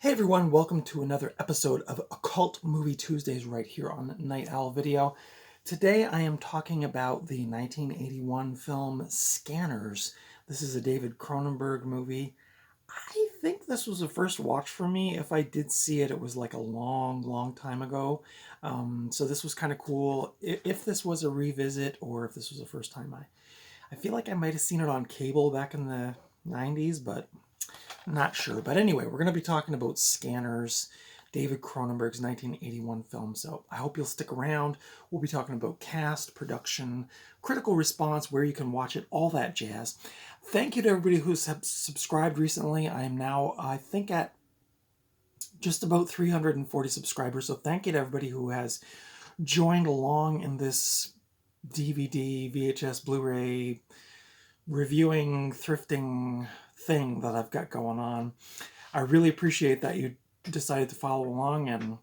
Hey everyone, welcome to another episode of Occult Movie Tuesdays right here on Night Owl Video. Today I am talking about the 1981 film Scanners. This is a David Cronenberg movie. I think this was a first watch for me. If I did see it, it was like a long time ago. So this was kind of cool. If this was a revisit or if this was the first time I feel like I might have seen it on cable back in the 90s, but not sure. But anyway, we're going to be talking about Scanners, David Cronenberg's 1981 film. So I hope you'll stick around. We'll be talking about cast, production, critical response, where you can watch it, all that jazz. Thank you to everybody who's subscribed recently. I am now, I think, at just about 340 subscribers. So thank you to everybody who has joined along in this DVD, VHS, Blu-ray, reviewing, thrifting thing that I've got going on. I really appreciate that you decided to follow along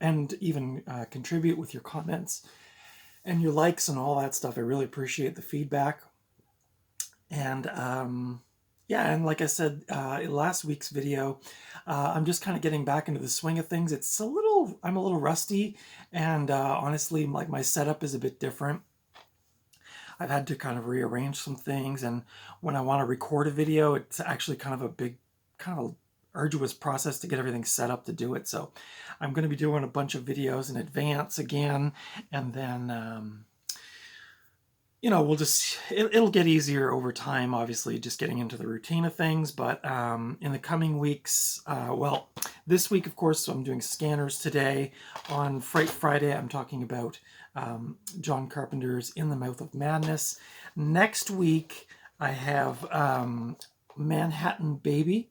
and even contribute with your comments and your likes and all that stuff. I really appreciate the feedback. And yeah, and like I said in last week's video, I'm just kind of getting back into the swing of things. I'm a little rusty, and honestly, like my setup is a bit different. I've had to kind of rearrange some things, and when I want to record a video, it's actually kind of a big, kind of arduous process to get everything set up to do it. So I'm going to be doing a bunch of videos in advance again, and then we'll just it'll get easier over time, obviously, just getting into the routine of things. But in the coming weeks, well, this week, of course, so I'm doing Scanners today. On Fright Friday, I'm talking about John Carpenter's In the Mouth of Madness. Next week, I have Manhattan Baby,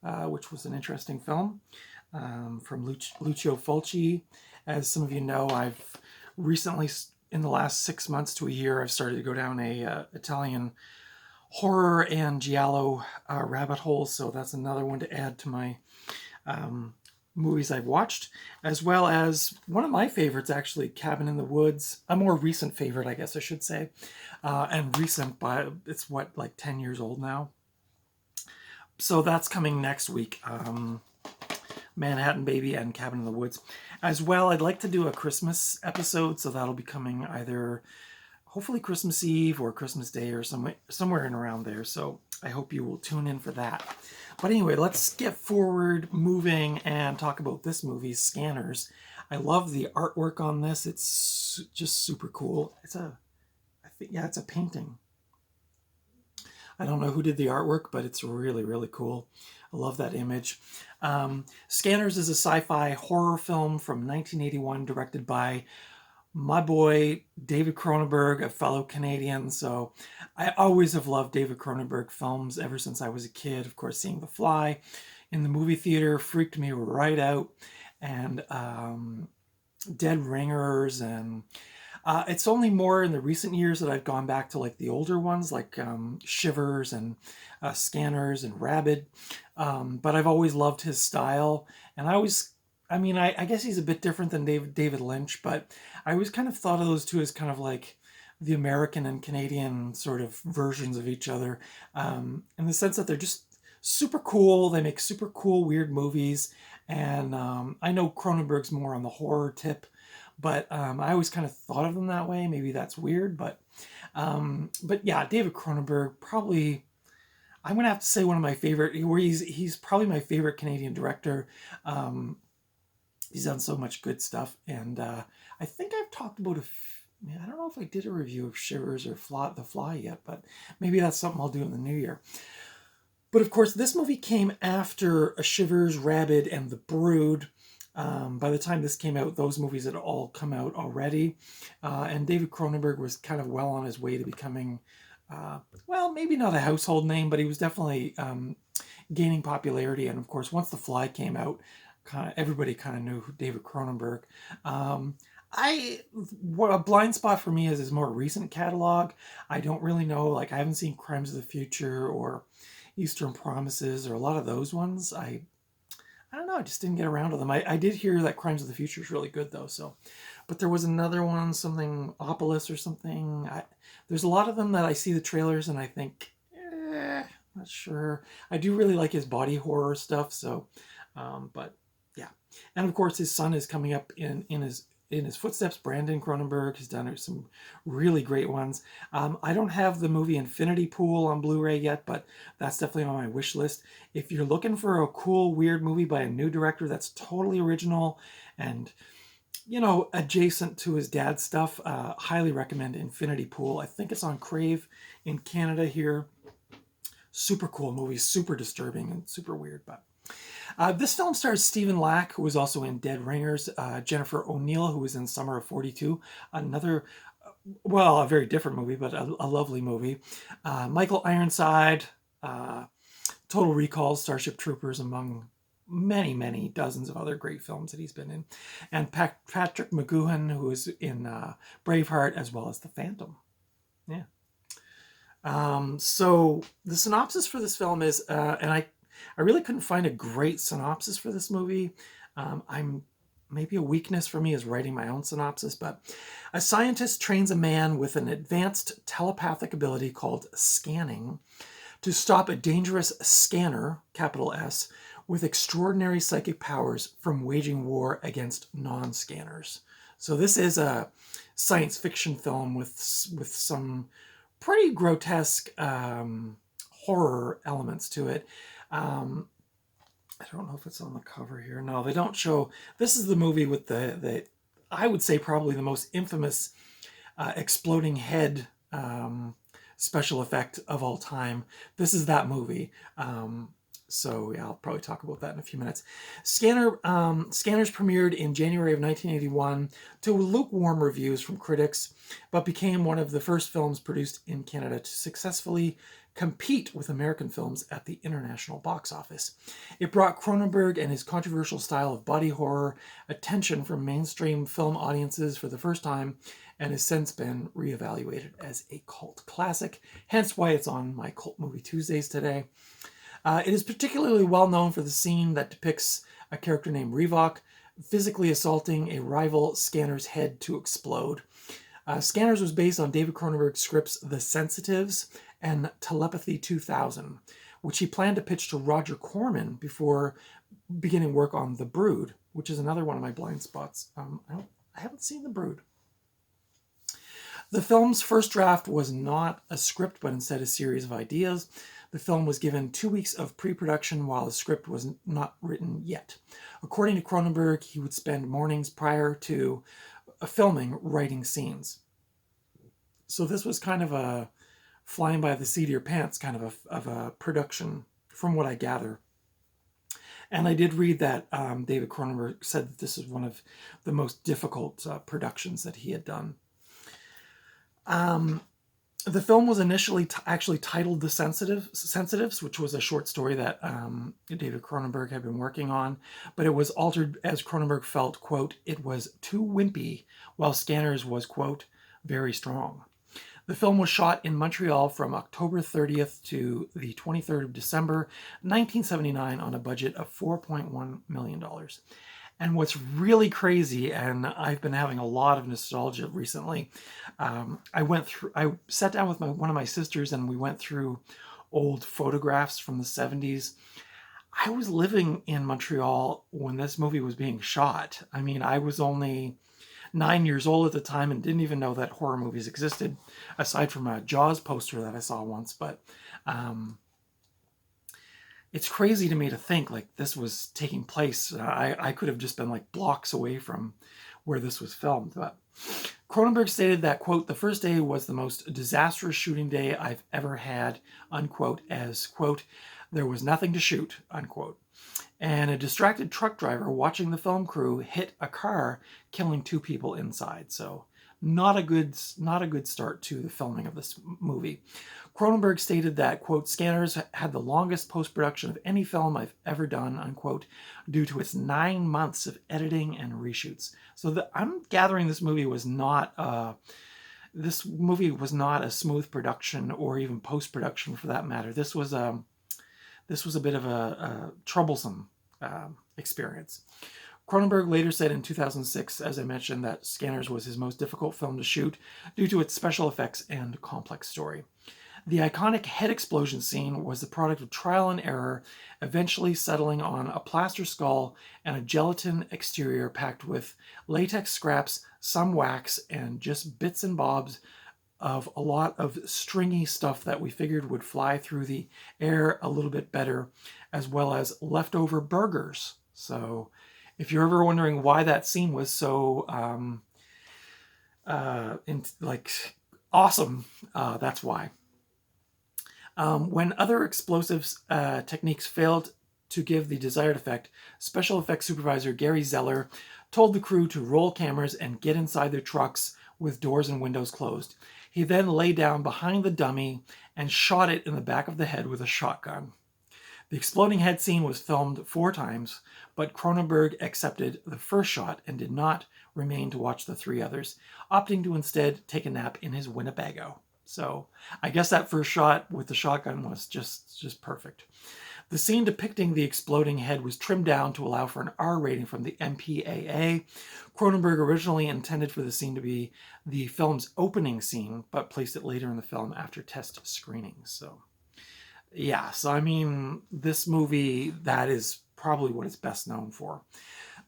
which was an interesting film from Lucio Fulci. As some of you know, I've recently, in the last 6 months to a year, I've started to go down a Italian horror and giallo rabbit hole, so that's another one to add to my movies I've watched, as well as one of my favorites, actually, Cabin in the Woods, a more recent favorite, I guess I should say, and recent, but it's what, like 10 years old now. So that's coming next week. Manhattan Baby and Cabin in the Woods. As well, I'd like to do a Christmas episode, so that'll be coming either hopefully Christmas Eve or Christmas Day or somewhere in around there. So I hope you will tune in for that. But anyway, let's get forward moving and talk about this movie, Scanners. I love the artwork on this. It's just super cool. It's a painting. I don't know who did the artwork, but it's really cool. I love that image. Scanners is a sci-fi horror film from 1981, directed by my boy David Cronenberg, a fellow Canadian. So I always have loved David Cronenberg films ever since I was a kid. Of course, seeing The Fly in the movie theater freaked me right out, and Dead Ringers, and it's only more in the recent years that I've gone back to like the older ones, like Shivers and Scanners and Rabid. But I've always loved his style, and I guess he's a bit different than David Lynch, but I always kind of thought of those two as kind of like the American and Canadian sort of versions of each other, in the sense that they're just super cool. They make super cool, weird movies, and I know Cronenberg's more on the horror tip, but I always kind of thought of them that way. Maybe that's weird, but yeah, David Cronenberg, probably, I'm gonna have to say one of my favorite. Where he's probably my favorite Canadian director. He's done so much good stuff, and I think I've talked about I don't know if I did a review of Shivers or The Fly yet, but maybe that's something I'll do in the new year. But of course, this movie came after Shivers, Rabid, and The Brood. By the time this came out, those movies had all come out already, and David Cronenberg was kind of well on his way to becoming, well, maybe not a household name, but he was definitely gaining popularity. And of course, once The Fly came out, everybody kind of knew David Cronenberg. What a blind spot for me is his more recent catalog. I don't really know, like I haven't seen Crimes of the Future or Eastern Promises or a lot of those ones. I don't know, I just didn't get around to them. I did hear that Crimes of the Future is really good though, so. But there was another one, something Opolis or something. There's a lot of them that I see the trailers and I think, Not sure. I do really like his body horror stuff. So, but yeah, and of course his son is coming up in his footsteps. Brandon Cronenberg has done some really great ones. I don't have the movie Infinity Pool on Blu-ray yet, but that's definitely on my wish list. If you're looking for a cool, weird movie by a new director that's totally original and adjacent to his dad's stuff, highly recommend Infinity Pool. I think it's on Crave in Canada here. Super cool movie, super disturbing and super weird. But this film stars Stephen Lack, who was also in Dead Ringers, Jennifer O'Neill, who was in Summer of 42, another, well, a very different movie, but a lovely movie. Michael Ironside, Total Recall, Starship Troopers, among many, many dozens of other great films that he's been in. And Patrick McGoohan, who is in Braveheart, as well as The Phantom. Yeah. So the synopsis for this film is, and I really couldn't find a great synopsis for this movie. Maybe a weakness for me is writing my own synopsis, but a scientist trains a man with an advanced telepathic ability called scanning to stop a dangerous scanner, capital S, with extraordinary psychic powers from waging war against non-scanners. So this is a science fiction film with some pretty grotesque horror elements to it. I don't know if it's on the cover here. No, they don't show. This is the movie with the I would say probably the most infamous exploding head special effect of all time. This is that movie. So yeah, I'll probably talk about that in a few minutes. Scanners premiered in January of 1981 to lukewarm reviews from critics, but became one of the first films produced in Canada to successfully compete with American films at the international box office. It brought Cronenberg and his controversial style of body horror attention from mainstream film audiences for the first time, and has since been reevaluated as a cult classic, hence why it's on my Cult Movie Tuesdays today. It is particularly well known for the scene that depicts a character named Revok physically assaulting a rival scanner's head to explode. Scanners was based on David Cronenberg's scripts The Sensitives and Telepathy 2000, which he planned to pitch to Roger Corman before beginning work on The Brood, which is another one of my blind spots. I haven't seen The Brood. The film's first draft was not a script, but instead a series of ideas. The film was given 2 weeks of pre-production while the script was not written yet. According to Cronenberg, he would spend mornings prior to filming writing scenes. So this was kind of a flying by the seat of your pants kind of a production, from what I gather. And I did read that David Cronenberg said that this is one of the most difficult productions that he had done. The film was initially actually titled The Sensitives, which was a short story that David Cronenberg had been working on, but it was altered as Cronenberg felt, quote, it was too wimpy, while Scanners was, quote, very strong. The film was shot in Montreal from October 30th to the 23rd of December, 1979, on a budget of $4.1 million. And what's really crazy, and I've been having a lot of nostalgia recently, I sat down with one of my sisters and we went through old photographs from the 70s. I was living in Montreal when this movie was being shot. I mean, I was only 9 years old at the time and didn't even know that horror movies existed, aside from a Jaws poster that I saw once. But it's crazy to me to think like this was taking place. I could have just been like blocks away from where this was filmed. But Cronenberg stated that, quote, the first day was the most disastrous shooting day I've ever had, unquote, as, quote, there was nothing to shoot, unquote. And a distracted truck driver watching the film crew hit a car, killing 2 people inside. So not a good start to the filming of this movie. Cronenberg stated that, quote, Scanners had the longest post-production of any film I've ever done, unquote, due to its 9 months of editing and reshoots. So I'm gathering this movie was not a smooth production, or even post-production for that matter. This was a bit of a troublesome experience. Cronenberg later said in 2006, as I mentioned, that Scanners was his most difficult film to shoot due to its special effects and complex story. The iconic head explosion scene was the product of trial and error, eventually settling on a plaster skull and a gelatin exterior packed with latex scraps, some wax, and just bits and bobs of a lot of stringy stuff that we figured would fly through the air a little bit better, as well as leftover burgers. So if you're ever wondering why that scene was so awesome, that's why. When other explosives techniques failed to give the desired effect, special effects supervisor Gary Zeller told the crew to roll cameras and get inside their trucks with doors and windows closed. He then lay down behind the dummy and shot it in the back of the head with a shotgun. The exploding head scene was filmed 4 times, but Cronenberg accepted the first shot and did not remain to watch the 3 others, opting to instead take a nap in his Winnebago. So I guess that first shot with the shotgun was just perfect. The scene depicting the exploding head was trimmed down to allow for an R rating from the MPAA. Cronenberg originally intended for the scene to be the film's opening scene, but placed it later in the film after test screenings. So yeah, so I mean, this movie, that is probably what it's best known for.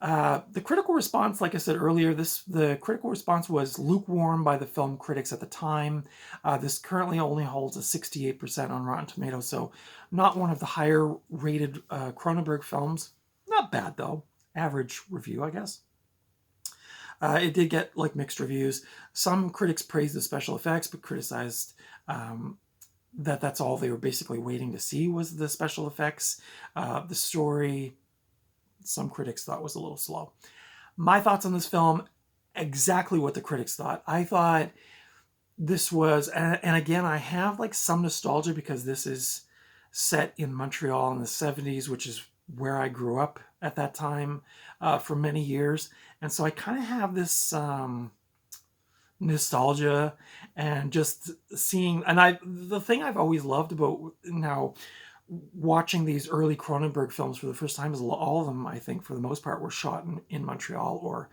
The critical response, like I said earlier, the critical response was lukewarm by the film critics at the time. This currently only holds a 68% on Rotten Tomatoes, so not one of the higher rated Cronenberg films. Not bad though. Average review, I guess. It did get like mixed reviews. Some critics praised the special effects, but criticized that's all they were basically waiting to see was the special effects. The story, some critics thought was a little slow. My thoughts on this film, exactly what the critics thought. I thought this was, and again, I have like some nostalgia because this is set in Montreal in the 70s, which is where I grew up at that time for many years. And so I kind of have this nostalgia and just seeing, and the thing I've always loved about now watching these early Cronenberg films for the first time is all of them, I think, for the most part, were shot in Montreal or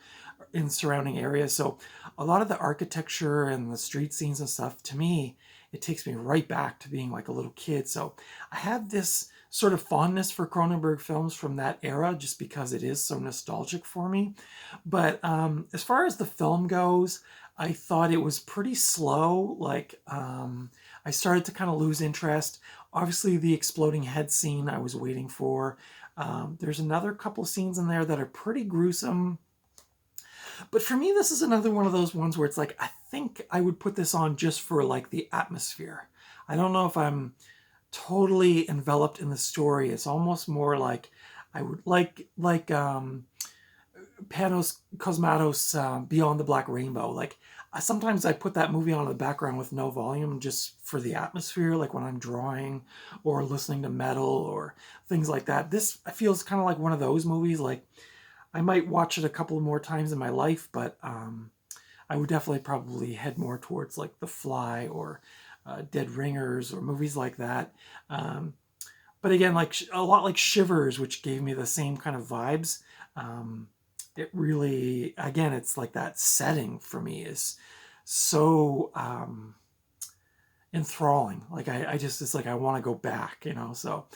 in surrounding areas. So a lot of the architecture and the street scenes and stuff, to me, it takes me right back to being like a little kid. So I have this sort of fondness for Cronenberg films from that era just because it is so nostalgic for me. But as far as the film goes, I thought it was pretty slow. Like I started to kind of lose interest. Obviously, the exploding head scene I was waiting for. There's another couple scenes in there that are pretty gruesome. But for me, this is another one of those ones where it's like, I think I would put this on just for like the atmosphere. I don't know if I'm totally enveloped in the story. It's almost more like I would like Panos Cosmatos' Beyond the Black Rainbow. Like sometimes I put that movie on in the background with no volume just for the atmosphere, like when I'm drawing or listening to metal or things like that. This feels kind of like one of those movies. Like I might watch it a couple more times in my life, but I would definitely probably head more towards like The Fly or Dead Ringers or movies like that. But again, like a lot like Shivers, which gave me the same kind of vibes. It really, again, it's like that setting for me is so enthralling. Like I just, it's like I want to go back, you know. So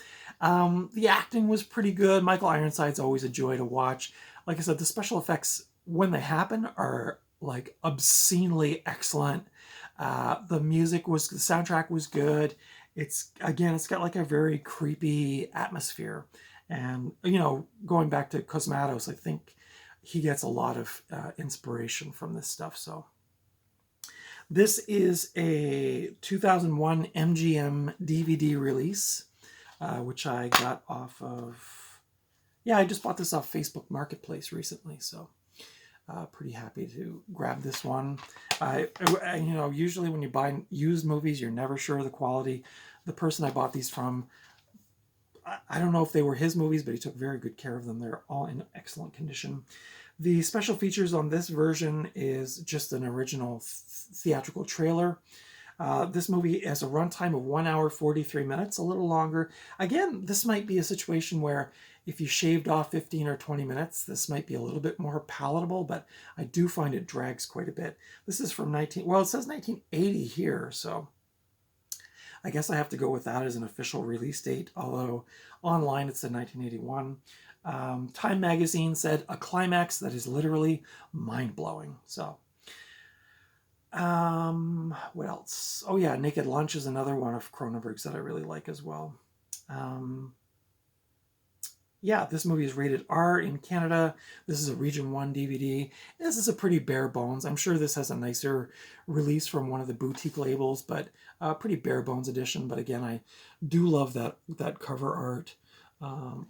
the acting was pretty good. Michael Ironside's always a joy to watch. Like I said, the special effects when they happen are like obscenely excellent. The soundtrack was good. It's got like a very creepy atmosphere. And, you know, going back to Cosmatos, I think he gets a lot of inspiration from this stuff. So this is a 2001 MGM DVD release, which I got off of, I just bought this off Facebook Marketplace recently. So pretty happy to grab this one. You know, usually when you buy used movies, you're never sure of the quality. The person I bought these from, I don't know if they were his movies, but he took very good care of them. They're all in excellent condition. The special features on this version is just an original theatrical trailer. This movie has a runtime of 1 hour, 43 minutes, a little longer. Again, this might be a situation where if you shaved off 15 or 20 minutes, this might be a little bit more palatable, but I do find it drags quite a bit. This is from it says 1980 here, so. I guess I have to go with that as an official release date, although online it said 1981. Time magazine said a climax that is literally mind-blowing. So, what else? Oh yeah, Naked Lunch is another one of Cronenberg's that I really like as well. Yeah, this movie is rated R in Canada. This is a Region 1 DVD. This is a pretty bare bones. I'm sure this has a nicer release from one of the boutique labels, but a pretty bare bones edition. But again, I do love that cover art.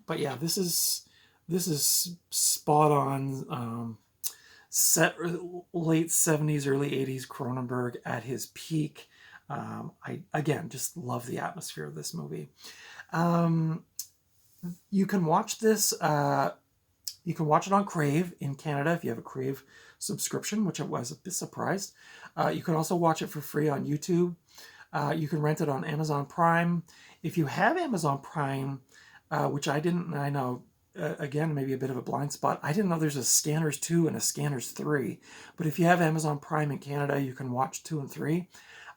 But yeah, this is spot on. Set late 70s, early 80s Cronenberg at his peak. I again just love the atmosphere of this movie. You can watch this. You can watch it on Crave in Canada if you have a Crave subscription, which I was a bit surprised. You can also watch it for free on YouTube. You can rent it on Amazon Prime. If you have Amazon Prime, which I didn't, I know, again, maybe a bit of a blind spot. I didn't know there's a Scanners 2 and a Scanners 3. But if you have Amazon Prime in Canada, you can watch 2 and 3.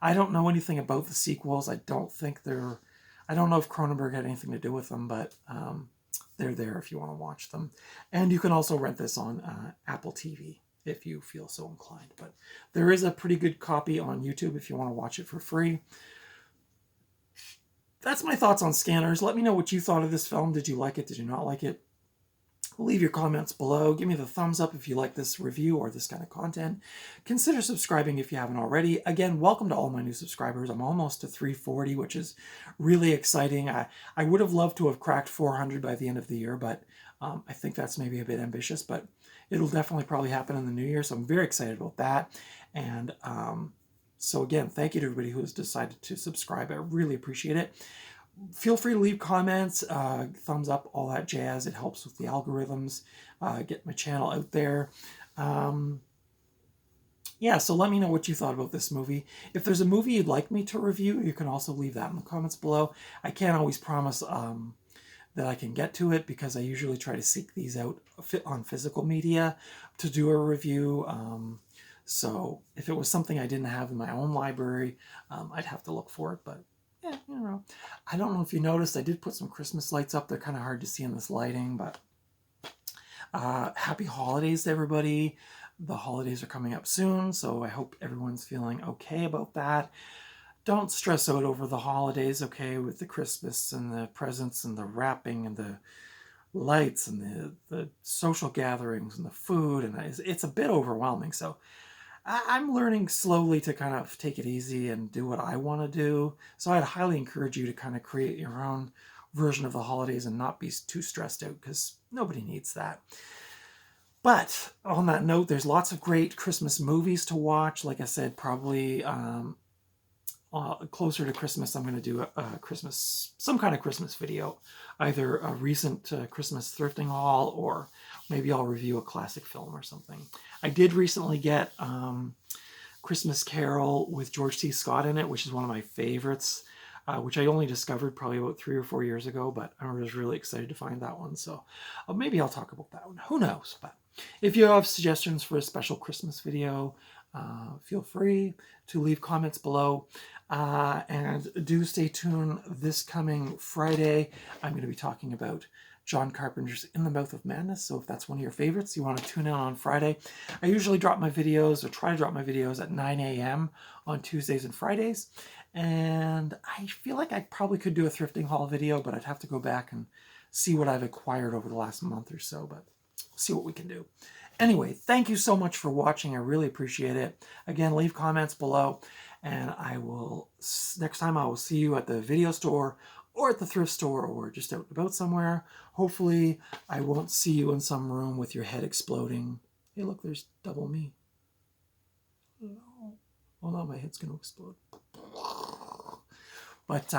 I don't know anything about the sequels. I don't know if Cronenberg had anything to do with them, but they're there if you want to watch them. And you can also rent this on Apple TV if you feel so inclined. But there is a pretty good copy on YouTube if you want to watch it for free. That's my thoughts on Scanners. Let me know what you thought of this film. Did you like it? Did you not like it? Leave your comments below. Give me the thumbs up if you like this review or this kind of content. Consider subscribing if you haven't already. Again, welcome to all my new subscribers. I'm almost to 340, which is really exciting. I would have loved to have cracked 400 by the end of the year, but I think that's maybe a bit ambitious, but it'll definitely probably happen in the new year, so I'm very excited about that. And so again, thank you to everybody who has decided to subscribe. I really appreciate it. Feel free to leave comments, thumbs up, all that jazz. It helps with the algorithms, get my channel out there. Yeah, so let me know what you thought about this movie. If there's a movie you'd like me to review, you can also leave that in the comments below. I can't always promise that I can get to it because I usually try to seek these out on physical media to do a review. So if it was something I didn't have in my own library, I'd have to look for it, but yeah, you know. I don't know if you noticed, I did put some Christmas lights up. They're kind of hard to see in this lighting, but happy holidays to everybody. The holidays are coming up soon, so I hope everyone's feeling okay about that. Don't stress out over the holidays, okay, with the Christmas and the presents and the wrapping and the lights and the social gatherings and the food, and it's a bit overwhelming, so I'm learning slowly to kind of take it easy and do what I want to do. So I'd highly encourage you to kind of create your own version of the holidays and not be too stressed out because nobody needs that. But on that note, there's lots of great Christmas movies to watch. Like I said, probably closer to Christmas, I'm going to do some kind of Christmas video, either a recent Christmas thrifting haul, or maybe I'll review a classic film or something. I did recently get Christmas Carol with George C. Scott in it, which is one of my favorites, which I only discovered probably about 3 or 4 years ago, but I was really excited to find that one. So maybe I'll talk about that one. Who knows? But if you have suggestions for a special Christmas video, feel free to leave comments below. And do stay tuned this coming Friday. I'm going to be talking about John Carpenter's In the Mouth of Madness. So if that's one of your favorites, you want to tune in on Friday. I usually drop my videos, or try to drop my videos, at 9 a.m. on Tuesdays and Fridays. And I feel like I probably could do a thrifting haul video, but I'd have to go back and see what I've acquired over the last month or so, but see what we can do. Anyway, thank you so much for watching. I really appreciate it. Again, leave comments below, and next time I will see you at the video store or at the thrift store or just out and about somewhere. Hopefully I won't see you in some room with your head exploding. Hey, look, there's double me. Oh no, my head's going to explode. But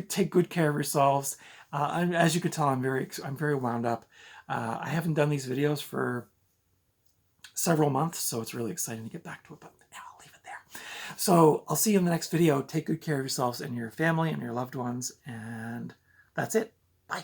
take good care of yourselves. As you can tell, I'm very wound up. I haven't done these videos for several months, so it's really exciting to get back to it, but now I'll leave it there. So I'll see you in the next video. Take good care of yourselves and your family and your loved ones, and that's it. Bye.